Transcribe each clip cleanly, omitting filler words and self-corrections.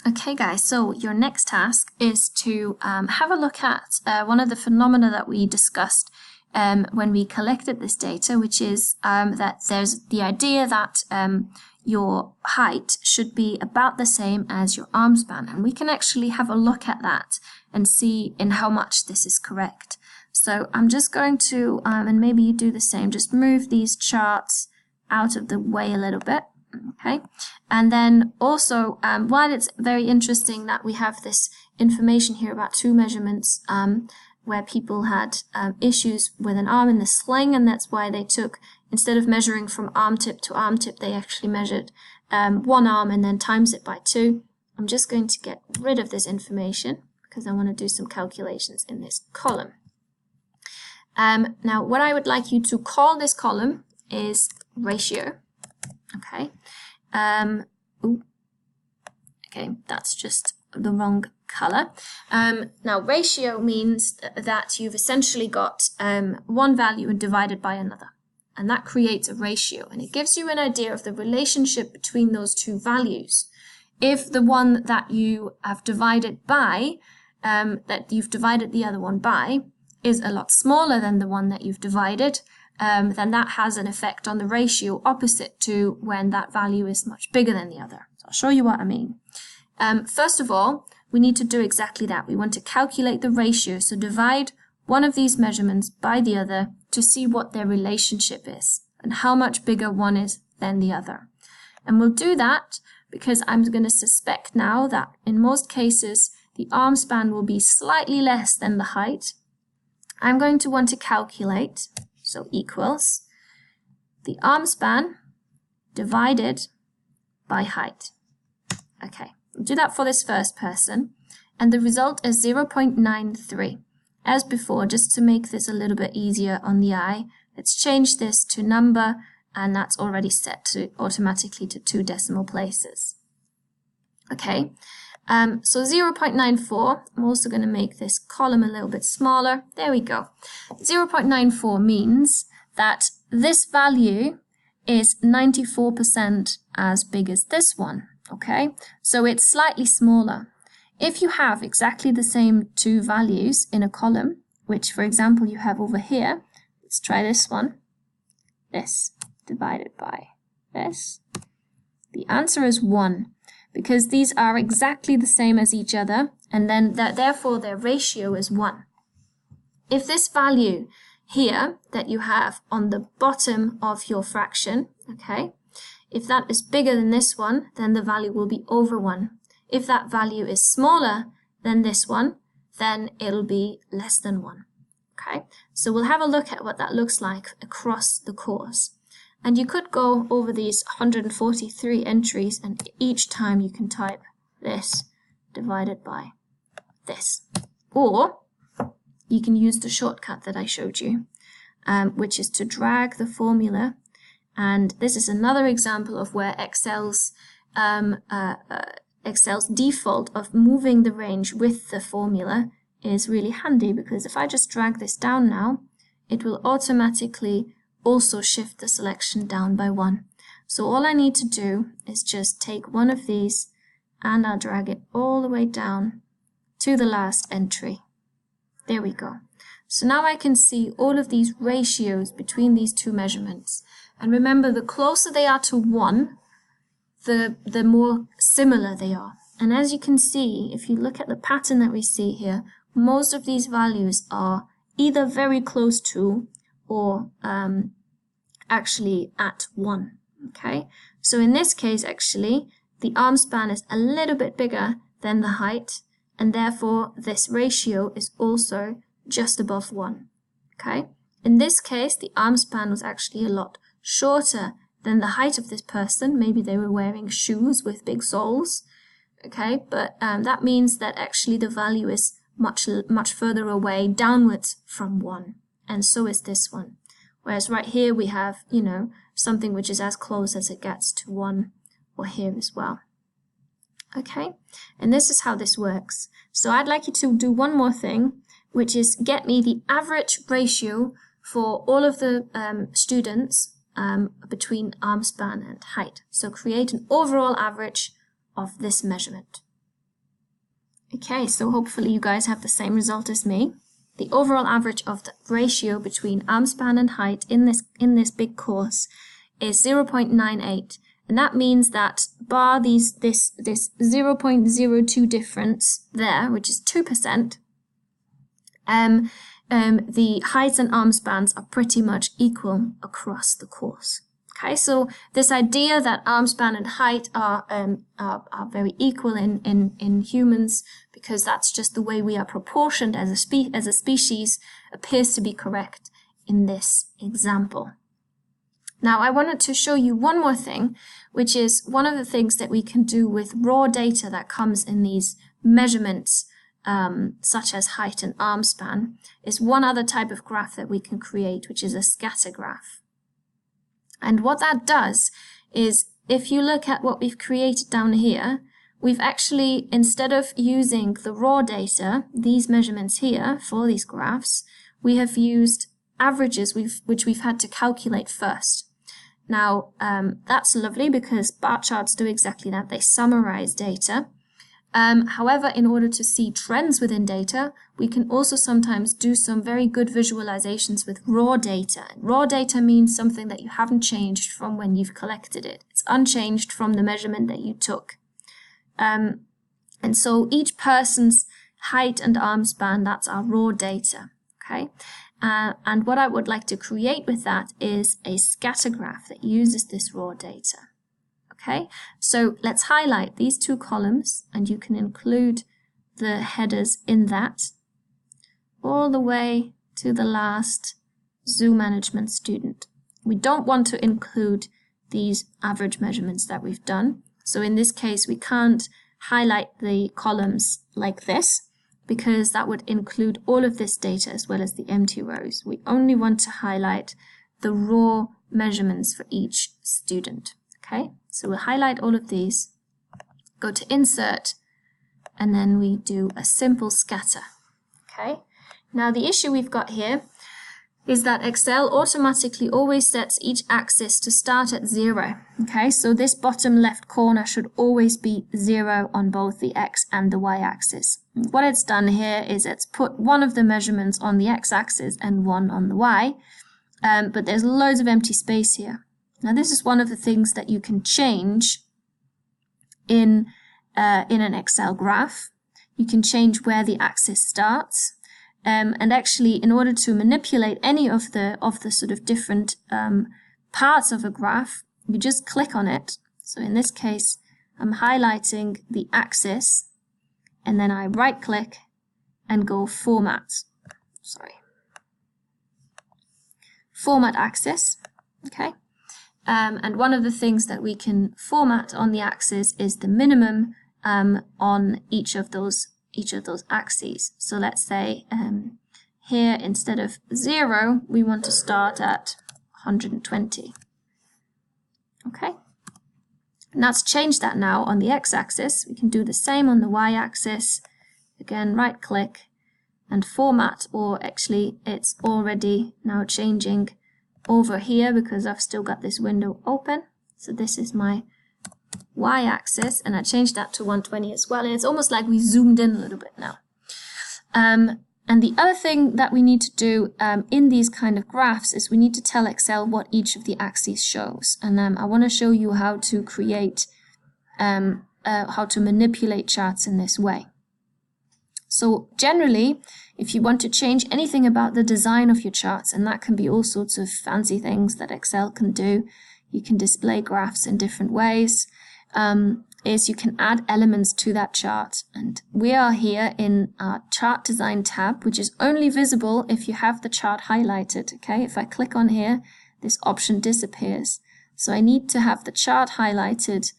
Okay guys, so your next task is to have a look at one of the phenomena that we discussed when we collected this data, which is that there's the idea that your height should be about the same as your arm span, and we can actually have a look at that and see in how much this is correct. So I'm just going to, and maybe you do the same, just move these charts out of the way a little bit. Okay, and then also while it's very interesting that we have this information here about two measurements where people had issues with an arm in the sling, and that's why they took, instead of measuring from arm tip to arm tip, they actually measured one arm and then times it by 2. I'm just going to get rid of this information because I want to do some calculations in this column. Now what I would like you to call this column is ratio. Okay, okay, that's just the wrong color. Now ratio means that you've essentially got one value and divided by another, and that creates a ratio, and it gives you an idea of the relationship between those two values. If the one that you have divided by, that you've divided the other one by, is a lot smaller than the one that you've divided, then that has an effect on the ratio opposite to when that value is much bigger than the other. So I'll show you what I mean. First of all, we need to do exactly that. We want to calculate the ratio, so divide one of these measurements by the other to see what their relationship is and how much bigger one is than the other. And we'll do that because I'm going to suspect now that in most cases the arm span will be slightly less than the height. I'm going to want to calculate, so equals the arm span divided by height. Okay, we'll do that for this first person, and the result is 0.93. As before, just to make this a little bit easier on the eye, let's change this to number, and that's already set to automatically to 2 decimal places. Okay, so 0.94, I'm also going to make this column a little bit smaller. There we go. 0.94 means that this value is 94% as big as this one. Okay, so it's slightly smaller. If you have exactly the same two values in a column, which for example you have over here, let's try this one, this divided by this, the answer is 1. Because these are exactly the same as each other, and then therefore their ratio is 1. If this value here that you have on the bottom of your fraction, okay, if that is bigger than this one, then the value will be over 1. If that value is smaller than this one, then it'll be less than 1. Okay, so we'll have a look at what that looks like across the course. And you could go over these 143 entries, and each time you can type this divided by this. Or you can use the shortcut that I showed you, which is to drag the formula. And this is another example of where Excel's default of moving the range with the formula is really handy, because if I just drag this down now, it will automatically also shift the selection down by 1. So all I need to do is just take one of these and I'll drag it all the way down to the last entry. There we go. So now I can see all of these ratios between these two measurements. And remember, the closer they are to 1, the more similar they are. And as you can see, if you look at the pattern that we see here, most of these values are either very close to or actually at 1. Okay, so in this case actually the arm span is a little bit bigger than the height, and therefore this ratio is also just above 1. Okay, in this case the arm span was actually a lot shorter than the height of this person. Maybe they were wearing shoes with big soles. Okay, but that means that actually the value is much further away downwards from 1. And so is this one. Whereas right here we have, you know, something which is as close as it gets to 1, or here as well. Okay, and this is how this works. So I'd like you to do one more thing, which is get me the average ratio for all of the students between arm span and height. So create an overall average of this measurement. Okay, so hopefully you guys have the same result as me. The overall average of the ratio between arm span and height in this big course is 0.98, and that means that bar this 0.02 difference there, which is 2%, the heights and arm spans are pretty much equal across the course. Okay, so this idea that arm span and height are very equal in humans, because that's just the way we are proportioned as a species, appears to be correct in this example. Now, I wanted to show you one more thing, which is one of the things that we can do with raw data that comes in these measurements, such as height and arm span, is one other type of graph that we can create, which is a scatter graph. And what that does is, if you look at what we've created down here, we've actually, instead of using the raw data, these measurements here for these graphs, we have used averages which we've had to calculate first. Now, that's lovely because bar charts do exactly that. They summarize data. However, in order to see trends within data, we can also sometimes do some very good visualizations with raw data. Raw data means something that you haven't changed from when you've collected it. It's unchanged from the measurement that you took. And so each person's height and arm span, that's our raw data. Okay. And what I would like to create with that is a scatter graph that uses this raw data. Okay, so let's highlight these two columns, and you can include the headers in that all the way to the last zoo management student. We don't want to include these average measurements that we've done. So in this case, we can't highlight the columns like this, because that would include all of this data as well as the empty rows. We only want to highlight the raw measurements for each student. Okay, so we'll highlight all of these, go to Insert, and then we do a simple scatter. Okay, now the issue we've got here is that Excel automatically always sets each axis to start at 0. Okay, so this bottom left corner should always be 0 on both the X and the Y axis. What it's done here is it's put one of the measurements on the X axis and one on the Y, but there's loads of empty space here. Now, this is one of the things that you can change in an Excel graph. You can change where the axis starts, and actually, in order to manipulate any of the sort of different parts of a graph, you just click on it. So in this case, I'm highlighting the axis, and then I right-click and go Format. Format Axis. Okay. And one of the things that we can format on the axis is the minimum on each of those axes. So let's say here, instead of 0, we want to start at 120. Okay, and that's changed that now on the x-axis. We can do the same on the y-axis. Again, right-click and format, or actually it's already now changing over here because I've still got this window open. So this is my y-axis, and I changed that to 120 as well, and it's almost like we zoomed in a little bit now. And the other thing that we need to do in these kind of graphs is we need to tell Excel what each of the axes shows, and I want to show you how to create, how to manipulate charts in this way. So generally, if you want to change anything about the design of your charts, and that can be all sorts of fancy things that Excel can do, you can display graphs in different ways, is you can add elements to that chart. And we are here in our Chart Design tab, which is only visible if you have the chart highlighted. Okay, if I click on here, this option disappears. So I need to have the chart highlighted,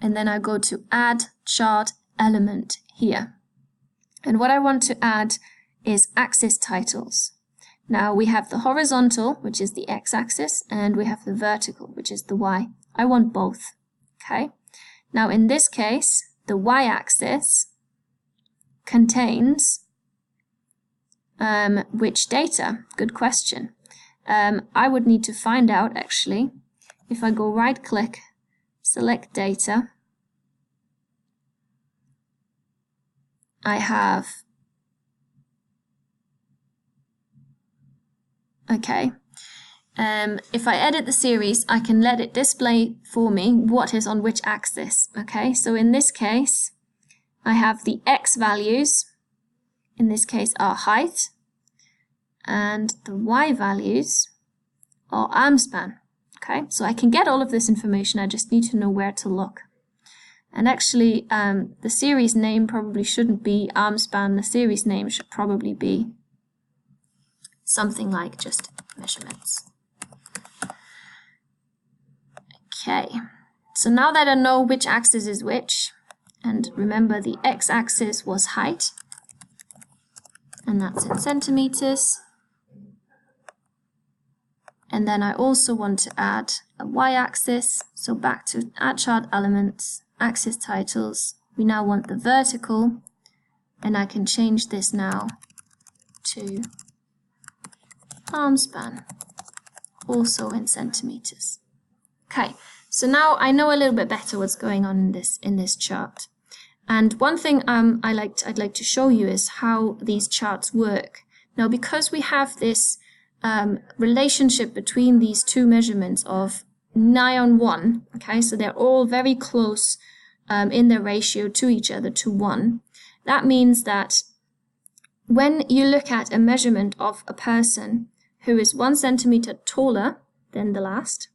and then I go to Add Chart Element here. And what I want to add is axis titles. Now we have the horizontal, which is the x-axis, and we have the vertical, which is the y. I want both. Okay. Now in this case, the y-axis contains which data? Good question. I would need to find out, actually, if I go right-click, select data, I have, okay, if I edit the series, I can let it display for me what is on which axis. Okay, so in this case, I have the X values, in this case are height, and the Y values are arm span. Okay, so I can get all of this information, I just need to know where to look. And actually, the series name probably shouldn't be arm span, the series name should probably be something like just measurements. Okay, so now that I know which axis is which, and remember the x-axis was height, and that's in centimeters. And then I also want to add a y-axis, so back to add chart elements, axis titles. We now want the vertical, and I can change this now to arm span, also in centimeters. Okay, so now I know a little bit better what's going on in this chart. And one thing I'd like to show you is how these charts work. Now, because we have this relationship between these two measurements of nigh on 1, okay, so they're all very close in their ratio to each other, to 1. That means that when you look at a measurement of a person who is 1 centimeter taller than the last,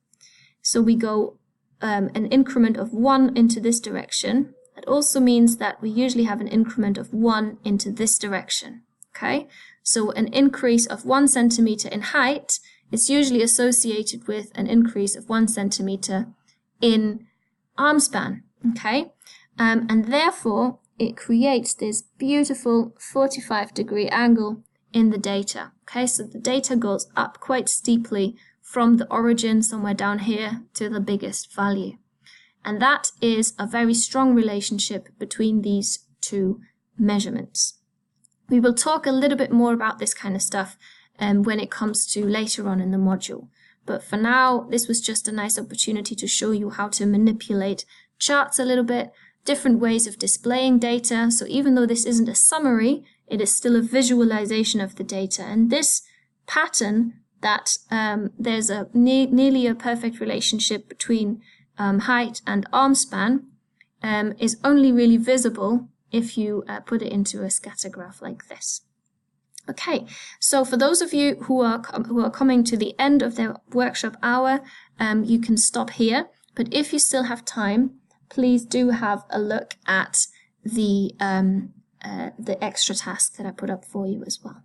so we go an increment of 1 into this direction. That also means that we usually have an increment of 1 into this direction. Okay, so an increase of 1 centimeter in height is usually associated with an increase of 1 centimeter in arm span. Okay, and therefore it creates this beautiful 45-degree angle in the data. Okay, so the data goes up quite steeply from the origin somewhere down here to the biggest value. And that is a very strong relationship between these two measurements. We will talk a little bit more about this kind of stuff when it comes to later on in the module. But for now, this was just a nice opportunity to show you how to manipulate charts a little bit, different ways of displaying data. So even though this isn't a summary, it is still a visualization of the data. And this pattern that there's a nearly a perfect relationship between height and arm span is only really visible if you put it into a scatter graph like this. Okay, so for those of you who are coming to the end of their workshop hour, you can stop here. But if you still have time, please do have a look at the extra task that I put up for you as well.